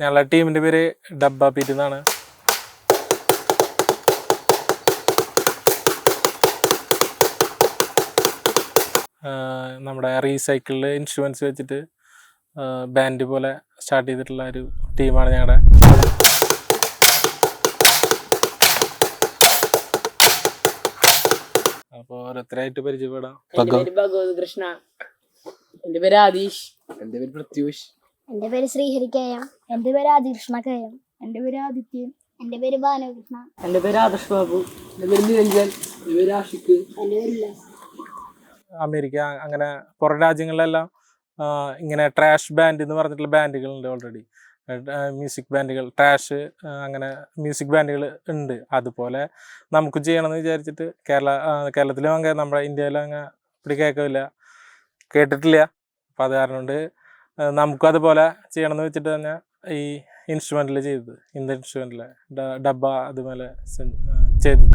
ഞങ്ങളുടെ ടീമിൻ്റെ പേര് ഡബ്ബ പീറ്റ് എന്നാണ്. നമ്മുടെ റീസൈക്കിൾഡ് ഇൻസ്ട്രുമെൻറ്റ്സ് വെച്ചിട്ട് ബാൻഡ് പോലെ സ്റ്റാർട്ട് ചെയ്തിട്ടുള്ള ഒരു ടീമാണ് ഞങ്ങളുടെ. അപ്പോൾ ഓരോരുത്തരായിട്ട് പരിചയപ്പെടാം. എൻ്റെ പേര് ഭഗവത് കൃഷ്ണ. എൻ്റെ പേര് ആദീഷ്. എൻ്റെ പേര് പ്രത്യൂഷ്. എൻ്റെ പേര് ശ്രീഹരി കെയം. എൻ്റെ പേര് ആദികൃഷ്ണ കെയം. എൻ്റെ പേര് ആദിത്യൻ. എൻ്റെ പേര് ഭാനുകൃഷ്ണ. എൻ്റെ പേര് ആദർശ് ബാബു. എൻ്റെ പേര് നിരഞ്ജൻ. എൻ്റെ പേര് ആഷിഖ്. എൻ്റെ പേര് ഉല്ലാസ്. അമേരിക്ക അങ്ങനെ പുറം രാജ്യങ്ങളിലെല്ലാം ഇങ്ങനെ ട്രാഷ് ബാൻഡ് എന്ന് പറഞ്ഞിട്ടുള്ള ബാൻഡുകളുണ്ട്. ഓൾറെഡി മ്യൂസിക് ബാൻഡുകൾ, ട്രാഷ് അങ്ങനെ മ്യൂസിക് ബാൻഡുകൾ ഉണ്ട്. അതുപോലെ നമുക്ക് ചെയ്യണമെന്ന് വിചാരിച്ചിട്ട് കേരളത്തിലും അങ്ങനെ നമ്മുടെ ഇന്ത്യയിലും അങ്ങനെ ഇവിടെ കേട്ടിട്ടില്ല. അപ്പോൾ അത് കാരണം കൊണ്ട് നമുക്കും അതുപോലെ ചെയ്യണമെന്ന് വെച്ചിട്ട് തന്നെ ഈ ഇൻസ്ട്രുമെൻറ്റിൽ ചെയ്തത്. ഇന്ത്യൻ ഇൻസ്ട്രുമെൻറ്റിൽ ഡബ്ബ അതുപോലെ ചെയ്തത്.